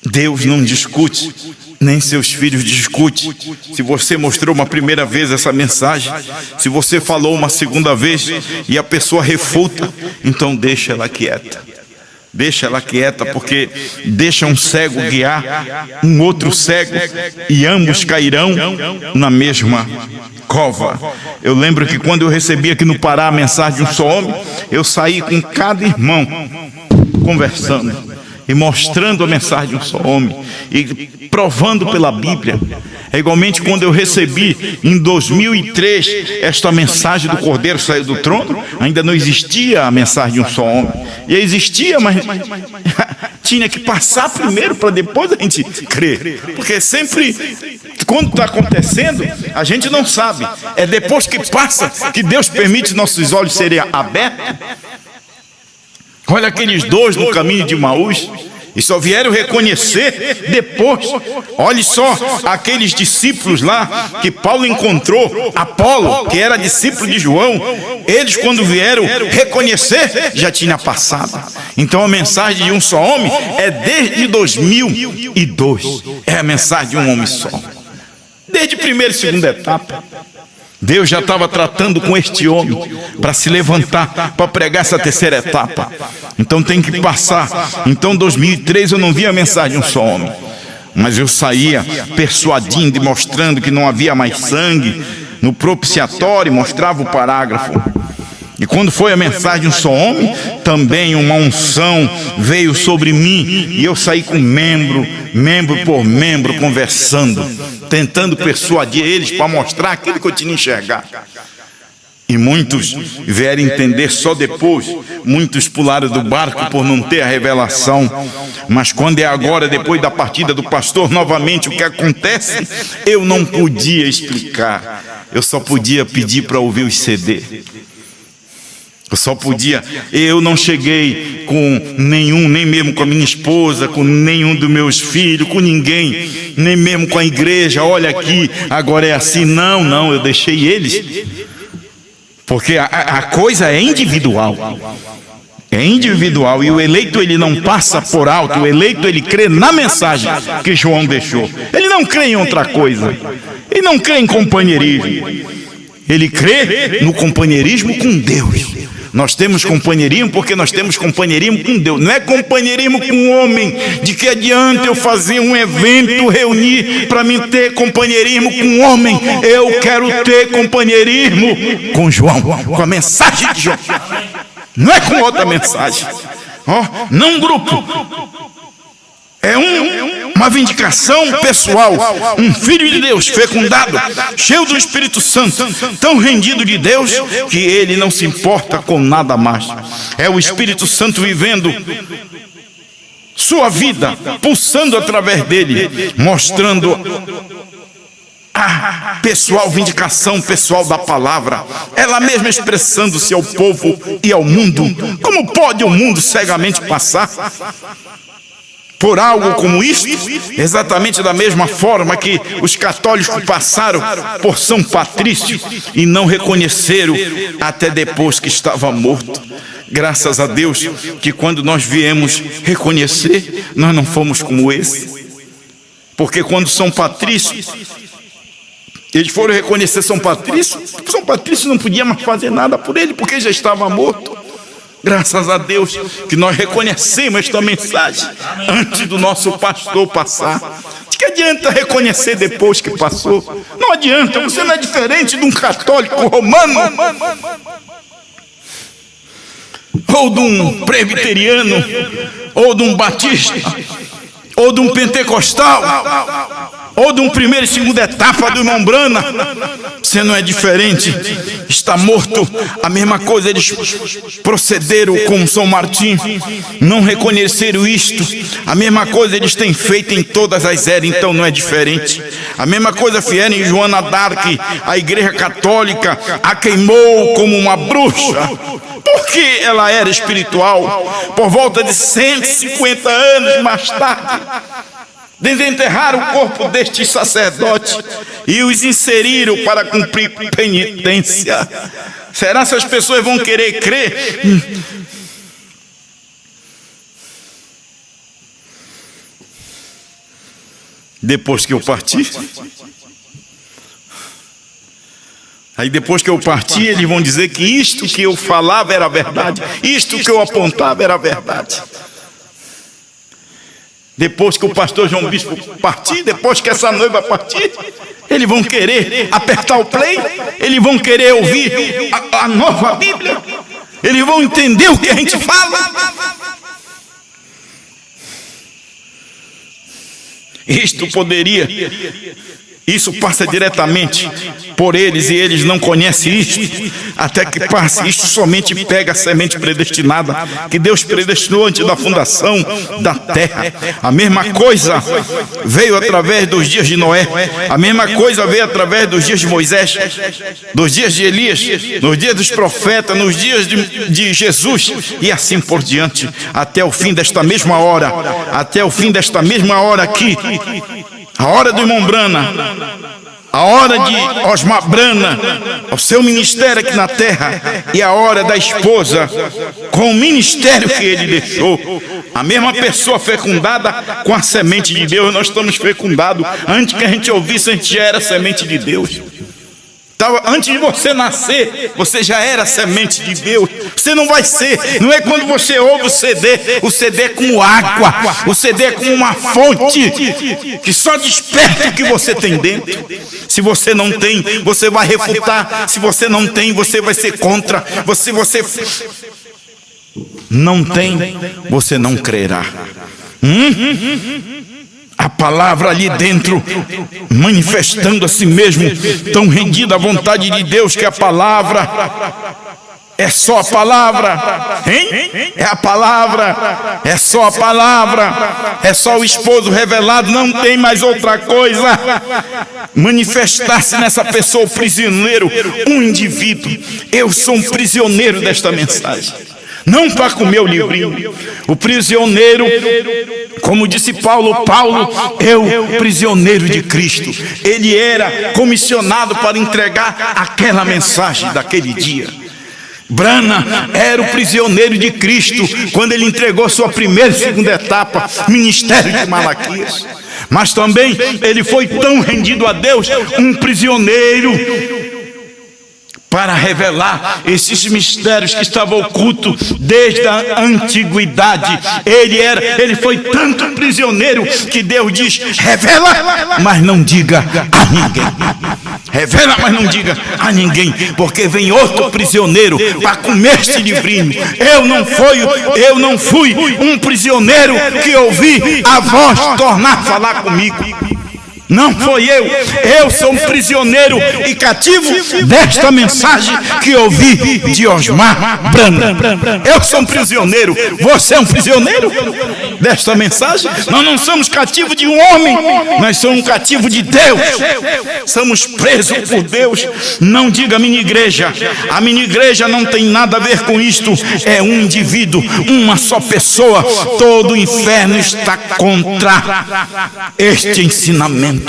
Deus não discute, nem seus filhos discutem. Se você mostrou uma primeira vez essa mensagem, se você falou uma segunda vez e a pessoa refuta, então deixa ela quieta. Deixa ela quieta, porque deixa um cego guiar um outro cego e ambos cairão na mesma cova. Eu lembro que quando eu recebi aqui no Pará a mensagem de um só homem, eu saí com cada irmão conversando e mostrando a mensagem de um só homem e provando pela Bíblia. É igualmente quando eu recebi em 2003 esta mensagem do Cordeiro saiu do trono, ainda não existia a mensagem de um só homem. E existia, mas tinha que passar primeiro para depois a gente crer. Porque sempre, quando está acontecendo, a gente não sabe. É depois que passa que Deus permite nossos olhos serem abertos. Olha aqueles dois no caminho de Emaús, E só vieram reconhecer depois. Olhe só, aqueles discípulos lá que Paulo encontrou, Apolo, que era discípulo de João, eles quando vieram reconhecer, já tinha passado. Então a mensagem de um só homem é desde 2002. É a mensagem de um homem só. Desde a primeira e segunda etapa. Deus já estava tratando com este homem para se levantar, para pregar essa terceira etapa. Então tem que passar. Então em 2003 eu não vi a mensagem de um só homem, mas eu saía persuadindo e mostrando que não havia mais sangue. No propiciatório mostrava o parágrafo. E quando foi a mensagem de um só homem, também uma unção veio sobre mim, e eu saí com membro por membro, conversando, tentando persuadir eles para mostrar aquilo que eu tinha enxergado. E muitos vieram entender só depois. Muitos pularam do barco por não ter a revelação. Mas quando é agora, depois da partida do pastor, novamente o que acontece, eu não podia explicar. Eu só podia pedir para ouvir os CD. Eu só podia, eu não cheguei com nenhum, nem mesmo com a minha esposa, com nenhum dos meus filhos, com ninguém, nem mesmo com a igreja. Olha aqui, agora é assim. Não, eu deixei eles, porque a coisa é individual. É individual, e o eleito ele não passa por alto. O eleito ele crê na mensagem que João deixou. Ele não crê em outra coisa. Ele não crê em companheirismo. Ele crê no companheirismo com Deus. Nós temos companheirismo porque nós temos companheirismo com Deus. Não é companheirismo com o homem. De que adianta eu fazer um evento, reunir para mim ter companheirismo com o homem? Eu quero ter companheirismo com João, com a mensagem de João. Não é com outra mensagem. Não um grupo. É uma vindicação pessoal. Um filho de Deus fecundado, cheio do Espírito Santo, tão rendido de Deus que ele não se importa com nada mais. É o Espírito Santo vivendo sua vida, pulsando através dele, mostrando a pessoal vindicação pessoal da palavra, ela mesma expressando-se ao povo e ao mundo. Como pode o mundo cegamente passar por algo como isto? Exatamente da mesma forma que os católicos passaram por São Patrício e não reconheceram até depois que estava morto. Graças a Deus que quando nós viemos reconhecer, nós não fomos como esse. Porque quando São Patrício, eles foram reconhecer São Patrício não podia mais fazer nada por ele, porque já estava morto. Graças a Deus que nós reconhecemos esta mensagem antes do nosso pastor passar. De que adianta reconhecer depois que passou? Não adianta, você não é diferente de um católico romano, ou de um presbiteriano, ou de um batista, ou de um pentecostal, ou de uma primeira e segunda etapa do irmão Brana. Você não é diferente, está morto. A mesma coisa eles procederam com São Martim, não reconheceram isto. A mesma coisa eles têm feito em todas as eras, então não é diferente. A mesma coisa fizeram em Joana d'Arc. A igreja católica a queimou como uma bruxa, porque ela era espiritual. Por volta de 150 anos mais tarde, desenterraram o corpo destes sacerdotes e os inseriram para cumprir penitência. Será que as pessoas vão querer crer? Depois que eu parti? Aí depois que eu parti, eles vão dizer que isto que eu falava era verdade, isto que eu apontava era verdade. Depois que o pastor João Bispo partir, depois que essa noiva partir, eles vão querer apertar o play, eles vão querer ouvir a nova Bíblia, eles vão entender o que a gente fala. Isto poderia Isso passa diretamente por eles e eles não conhecem isto, até que passe. Isto somente pega a semente predestinada que Deus predestinou antes da fundação da terra. A mesma coisa veio através dos dias de Noé, a mesma coisa veio através dos dias de Moisés, dos dias de Elias, nos dias dos profetas, nos dias de Jesus e assim por diante, até o fim desta mesma hora, até o fim desta mesma hora aqui. A hora do irmão Brana, a hora de Osmar Brana, o seu ministério aqui na terra, e a hora da esposa com o ministério que ele deixou. A mesma pessoa fecundada com a semente de Deus. Nós estamos fecundados. Antes que a gente ouvisse, a gente já era semente de Deus. Antes de você nascer, você já era semente de Deus. Você não vai ser. Não é quando você ouve o CD é como água, o CD é como uma fonte que só desperta o que você tem dentro. Se você não tem, você vai refutar. Se você não tem, você vai ser contra. Você não tem, você não crerá. A palavra ali dentro, manifestando a si mesmo, tão rendida à vontade de Deus, que a palavra é só a palavra, hein? É a palavra, é só a palavra, é só o esposo revelado, não tem mais outra coisa. Manifestar-se nessa pessoa, o prisioneiro, um indivíduo. Eu sou um prisioneiro desta mensagem. Não para comer o livrinho. O prisioneiro, como disse Paulo, eu prisioneiro de Cristo. Ele era comissionado para entregar aquela mensagem daquele dia. Brana era o prisioneiro de Cristo quando ele entregou sua primeira e segunda etapa, ministério de Malaquias. Mas também ele foi tão rendido a Deus, um prisioneiro, para revelar esses mistérios que estavam ocultos desde a antiguidade. Ele foi tanto prisioneiro que Deus diz: revela, mas não diga a ninguém. Revela, mas não diga a ninguém, porque vem outro prisioneiro para comer este livrinho. Eu não fui um prisioneiro que ouvi a voz tornar a falar comigo. Não foi eu sou um prisioneiro e cativo desta mensagem que ouvi de Osmar Brana. Eu sou um prisioneiro, você é um prisioneiro desta mensagem? Nós não somos cativos de um homem, nós somos cativos de Deus. Somos presos por Deus. Não diga minha igreja, a minha igreja não tem nada a ver com isto. É um indivíduo, uma só pessoa. Todo o inferno está contra este ensinamento.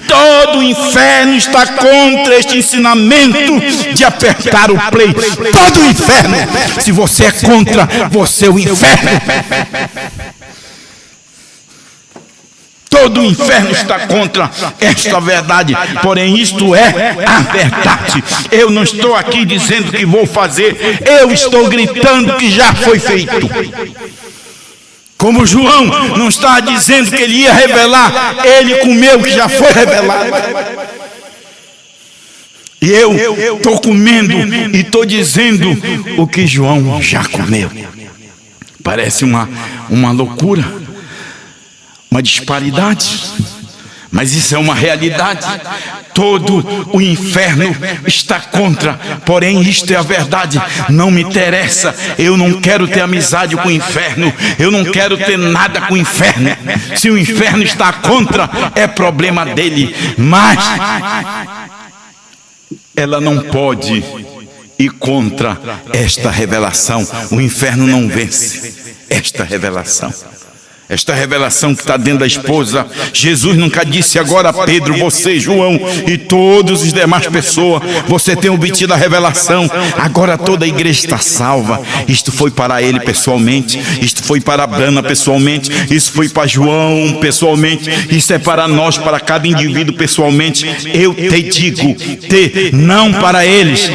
Todo o inferno está contra este ensinamento de apertar o play. Todo o inferno. Se você é contra, você é o inferno. Todo o inferno está contra esta verdade. Porém, isto é a verdade. Eu não estou aqui dizendo que vou fazer. Eu estou gritando que já foi feito. Como João não está dizendo que ele ia revelar, ele comeu que já foi revelado. E eu estou comendo e estou dizendo o que João já comeu. Parece uma loucura, uma disparidade, mas isso é uma realidade. Todo o inferno está contra, porém isto é a verdade. Não me interessa, eu não quero ter amizade com o inferno, eu não quero ter nada com o inferno. Se o inferno está contra, é problema dele, mas ela não pode ir contra esta revelação. O inferno não vence esta revelação. Esta revelação que está dentro da esposa. Jesus nunca disse: agora Pedro, você, João e todas as demais pessoas, você tem obtido a revelação, agora toda a igreja está salva. Isto foi para ele pessoalmente, isto foi para a Brana pessoalmente, isso foi para João pessoalmente, isso é para nós, para cada indivíduo pessoalmente. Eu te digo, não para eles,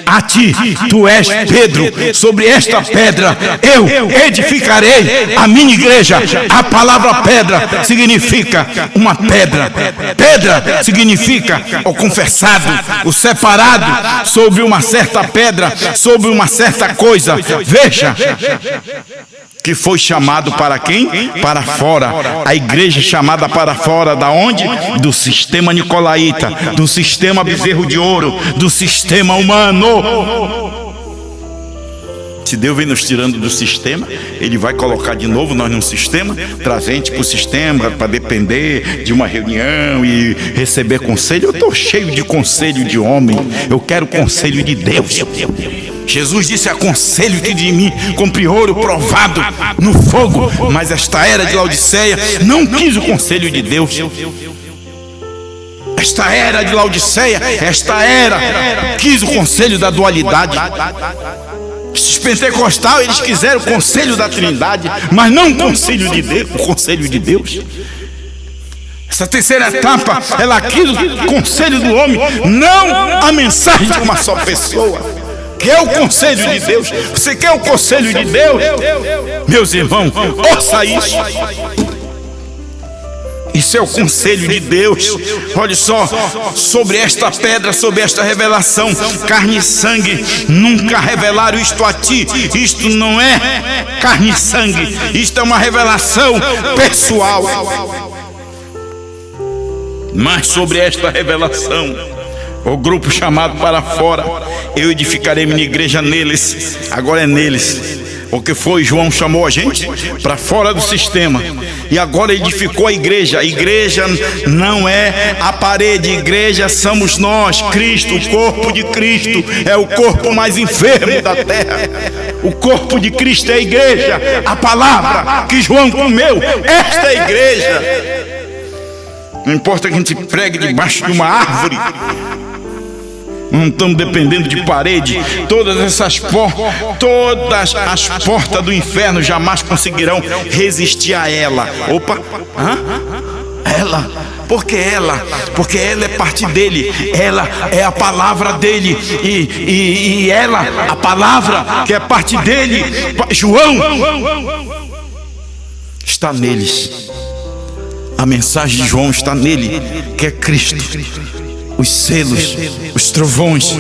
a ti, tu és Pedro, sobre esta pedra eu edificarei a minha igreja. A palavra pedra significa uma pedra. Pedra significa o confessado, o separado, sobre uma certa pedra, sobre uma certa coisa. Veja, que foi chamado para quem? Para fora. A igreja chamada para fora da onde? Do sistema nicolaíta, do sistema bezerro de ouro, do sistema humano. Se Deus vem nos tirando do sistema, Ele vai colocar de novo nós num sistema, trazer a gente para o sistema, para depender de uma reunião e receber conselho. Eu estou cheio de conselho de homem, eu quero conselho de Deus. Jesus disse: aconselho-te de mim com ouro provado no fogo. Mas esta era de Laodiceia não quis o conselho de Deus. Esta era de Laodiceia, esta era quis o conselho da dualidade. Esses pentecostais, eles quiseram o conselho da Trindade, mas não o conselho de Deus, o conselho de Deus. Essa terceira etapa, ela quis o conselho do homem, não a mensagem de uma só pessoa, que é o conselho de Deus. Você quer o conselho de Deus? Meus irmãos, ouça isso. Isso é o conselho de Deus. Olha só, sobre esta pedra, sobre esta revelação, carne e sangue nunca revelaram isto a ti. Isto não é carne e sangue, isto é uma revelação pessoal. Mas sobre esta revelação, o grupo chamado para fora, eu edificarei minha igreja neles. Agora é neles. O que foi? João chamou a gente para fora do sistema e agora edificou a igreja. A igreja não é a parede, a igreja somos nós, Cristo, o corpo de Cristo é o corpo mais enfermo da terra. O corpo de Cristo é a igreja, a palavra que João comeu, esta é a igreja. Não importa que a gente pregue debaixo de uma árvore, não estamos dependendo de parede. Todas as portas do inferno jamais conseguirão resistir a ela. Opa, ela, porque ela é parte dele, ela é a palavra dele, e ela, a palavra que é parte dele, João, está neles. A mensagem de João está nele, que é Cristo. Os selos, os trovões.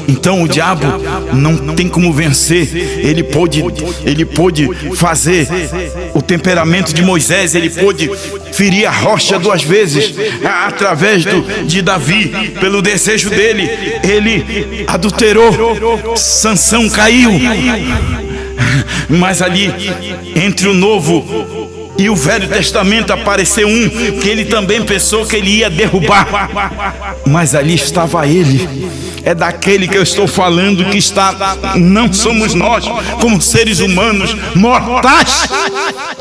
Então o diabo não tem como vencer. Ele pôde fazer o temperamento de Moisés. Ele pôde ferir a rocha 2 vezes através de Davi. Pelo desejo dele, ele adulterou. Sansão caiu. Mas ali, entre o Novo e o Velho Testamento, apareceu um que ele também pensou que ele ia derrubar, mas ali estava ele. É daquele que eu estou falando, que está, não somos nós como seres humanos mortais,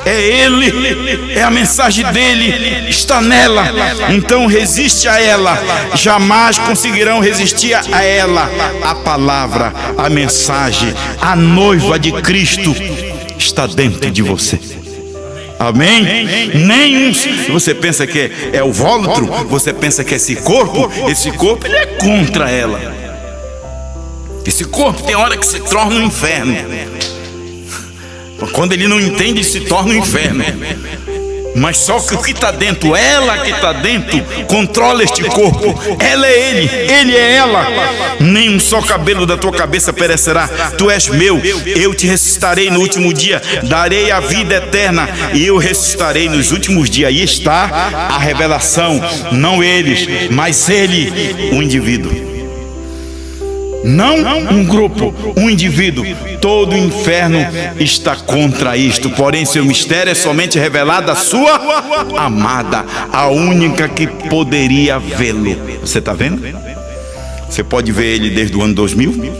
é ele, é a mensagem dele, está nela. Então resiste a ela, jamais conseguirão resistir a ela. A palavra, a mensagem, a noiva de Cristo está dentro de você. Amém? Nenhum. Você pensa que é o vólutro, você pensa que é esse corpo ele é contra ela. Esse corpo tem hora que se torna um inferno. Quando ele não entende, ele se torna um inferno. Mas só que o que está dentro, ela que está dentro, controla este corpo. Ela é ele é ela. Nem um só cabelo da tua cabeça perecerá. Tu és meu, eu te ressuscitarei no último dia, darei a vida eterna e eu ressuscitarei nos últimos dias. Aí está a revelação, não eles, mas ele, o indivíduo. Não um grupo, um indivíduo. Todo o inferno está contra isto. Porém, seu mistério é somente revelado à sua amada, a única que poderia vê-lo. Você está vendo? Você pode ver ele desde o ano 2000.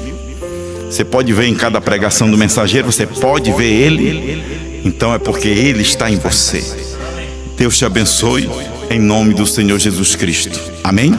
Você pode ver em cada pregação do mensageiro. Você pode ver ele. Então é porque ele está em você. Deus te abençoe em nome do Senhor Jesus Cristo. Amém?